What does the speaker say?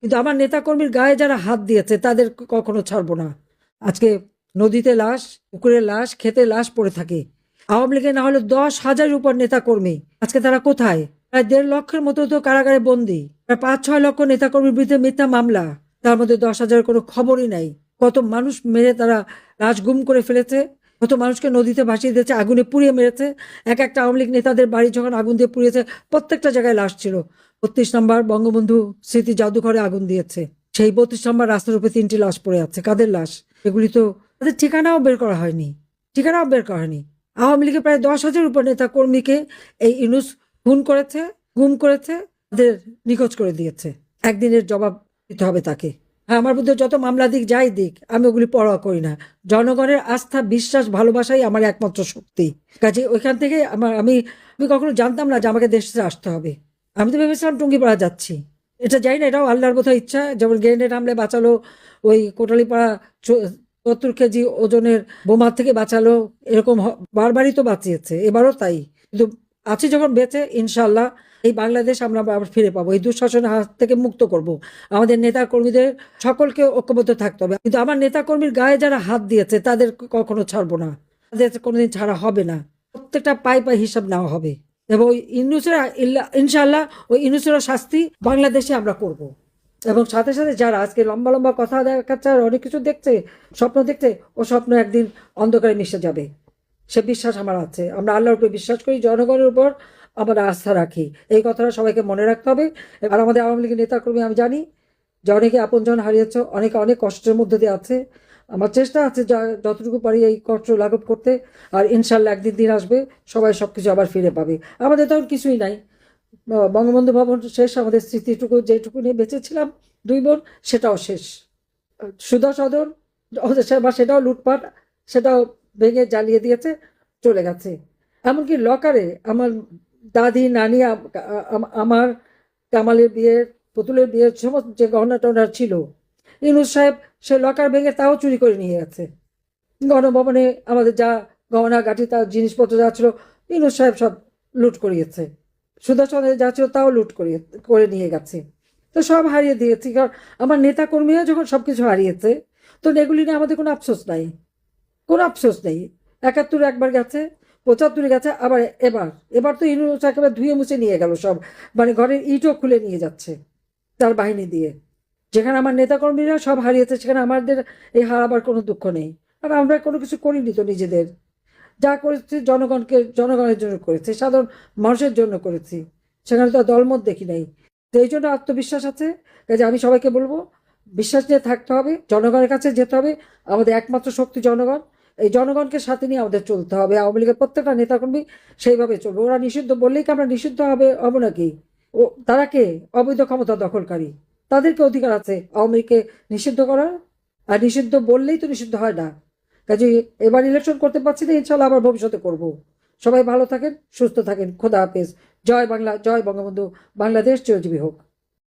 কিন্তু আমার নেতাকর্মীর গায়ে যারা হাত দিয়েছে তাদের কখনো ছাড়বো না। আজকে নদীতে লাশ, পুকুরে লাশ, খেতে লাশ পড়ে থাকে। আওয়ামী লীগের না হলে 10,000-এর উপর নেতাকর্মী, আজকে তারা কোথায়? প্রায় 1.5 লক্ষের মতো তো কারাগারে বন্দী। প্রায় 5-6 লক্ষ নেতাকর্মীর বিরুদ্ধে মিথ্যা মামলা, তার মধ্যে 10,000-এর কোনো খবরই নাই। কত মানুষ মেরে তারা লাশ গুম করে ফেলেছে, কত মানুষকে নদীতে ভাসিয়ে দিয়েছে, আগুনে পুড়িয়ে মেরেছে। এক একটা আওয়ামী লীগ নেতাদের বাড়ি যখন আগুন দিয়ে পুড়িয়েছে, প্রত্যেকটা জায়গায় লাশ ছিল। 32 নম্বর বঙ্গবন্ধু স্মৃতি জাদুঘরে আগুন দিয়েছে, সেই 32 নম্বর রাস্তার উপরে 3টি লাশ পড়ে আছে। কাদের লাশ এগুলি? তো তাদের ঠিকানাও বের করা হয়নি, ঠিকানাও বের করা হয়নি। আওয়ামী লীগের প্রায় 10,000-এর উপর নেতা কর্মীকে এই ইউনূস খুন করেছে, গুম করেছে, তাদের নিখোঁজ করে দিয়েছে। একদিনের জবাব দিতে হবে তাকে। হ্যাঁ, আমার বিরুদ্ধে যত মামলা দিক, যাই দিক, আমি ওগুলি পরোয়া করি না। জনগণের আস্থা, বিশ্বাস, ভালোবাসাই আমার একমাত্র শক্তি। কাজে ওইখান থেকে আমি আমি কখনো জানতাম না যে আমাকে দেশে আসতে হবে। আমি তো ভেবেছিলাম টুঙ্গিপাড়া যাচ্ছি। এটা যাই না, এটাও আল্লাহর বোধহয় ইচ্ছা। যেমন গ্রেনেড হামলে বাঁচালো, ওই কোটালীপাড়া 70 কেজি ওজনের বোমার থেকে বাঁচালো, এরকম বারবারই তো বাঁচিয়েছে, এবারও তাই। কিন্তু আছি যখন বেঁচে, ইনশাল্লাহ এই বাংলাদেশ আমরা আবার ফিরে পাবো, এই দুঃশাসনের হাত থেকে মুক্ত করব। আমাদের নেতা কর্মীদের সকলকে ঐক্যবদ্ধ থাকতে হবে। কিন্তু আমার নেতা কর্মীর গায়ে যারা হাত দিয়েছে তাদের কখনো ছাড়বো না, তাদের কোনোদিন ছাড়া হবে না। প্রত্যেকটা পাই পাই হিসাব নেওয়া হবে। এবং ওই ইউনূসের ইনশাল্লাহ ওই ইউনূসের শাস্তি বাংলাদেশে আমরা করব। এবং সাথে সাথে যারা আজকে লম্বা লম্বা কথা দেখাচ্ছে আর অনেক কিছু দেখছে, স্বপ্ন দেখছে, ও স্বপ্ন একদিন অন্ধকারে মিশে যাবে, সে বিশ্বাস আমার আছে। আমরা আল্লাহর উপর বিশ্বাস করি, জনগণের উপর আমরা আস্থা রাখি। এই কথাটা সবাইকে মনে রাখতে হবে। আর আমাদের আওয়ামী লীগের নেতাকর্মী, আমি জানি যে অনেকে আপনজন হারিয়েছ, অনেকে অনেক কষ্টের মধ্যে দিয়ে আছে। আমার চেষ্টা আছে যতটুকু পারি এই কষ্ট লাঘব করতে। আর ইনশাল্লাহ একদিন দিন আসবে, সবাই সবকিছু আবার ফিরে পাবে। আমাদের তখন কিছুই নাই, বঙ্গবন্ধু ভবন শেষ, আমাদের স্মৃতিটুকু যেটুকু নিয়ে বেঁচেছিলাম 2 বোন, সেটাও শেষ। সুধা সদন বা সেটাও লুটপাট, সেটাও ভেঙে জ্বালিয়ে দিয়েছে, চলে গেছে। এমনকি লকারে আমার দাদি, নানি, আমার কামালের বিয়ের, পুতুলের বিয়ের সমস্ত যে গহনা টহনা ছিল, ইউনূস সাহেব সে লকার ভেঙে তাও চুরি করে নিয়ে গেছে। গণভবনে আমাদের যা গহনা গাঠি, তার জিনিসপত্র যা ছিল, ইউনূস সাহেব সব লুট করিয়েছে। সুদর্শনের যা ছিল তাও লুট করে নিয়ে গেছে। তো সব হারিয়ে দিয়েছি। কারণ আমার নেতা কর্মীরা যখন সবকিছু হারিয়েছে, তো এগুলি নিয়ে আমাদের কোনো আফসোস নাই, কোনো আফসোস নেই। 71 একবার গেছে, 75 গেছে, আবার এবার এবার তো ইউনূস একেবারে ধুয়ে মুছে নিয়ে গেল সব। মানে ঘরের ইটও খুলে নিয়ে যাচ্ছে তার বাহিনী দিয়ে। যেখানে আমার নেতাকর্মীরা সব হারিয়েছে, সেখানে আমাদের এই হারাবার কোনো দুঃখ নেই। আর আমরা কোনো কিছু করিনি তো নিজেদের। যা করেছি জনগণের জন্য করেছি, সাধারণ মানুষের জন্য করেছি। সেখানে তো দলমত দেখি নাই। তো এই জন্য আত্মবিশ্বাস আছে। কাজে আমি সবাইকে বলবো, বিশ্বাস নিয়ে থাকতে হবে, জনগণের কাছে যেতে হবে। আমাদের একমাত্র শক্তি জনগণ। এই জনগণকে সাথে নিয়ে আমাদের চলতে হবে। আওয়ামী লীগের প্রত্যেকটা নেতাকর্মী সেইভাবে চলবে। ওরা নিষিদ্ধ বললেই কি আমরা নিষিদ্ধ হব নাকি? ও তারা কে? অবৈধ ক্ষমতা দখলকারী। তাদেরকে অধিকার আছে আওয়ামী লীগকে নিষিদ্ধ করার। আর নিষিদ্ধ বললেই তো নিষিদ্ধ হয় না। কাজে এবার ইলেকশন করতে পারছি না, ইনশাল্লাহ আবার ভবিষ্যতে করব। সবাই ভালো থাকেন, সুস্থ থাকেন। খোদা হাফেজ। জয় বাংলা, জয় বঙ্গবন্ধু। বাংলাদেশ চিরজীবী হোক।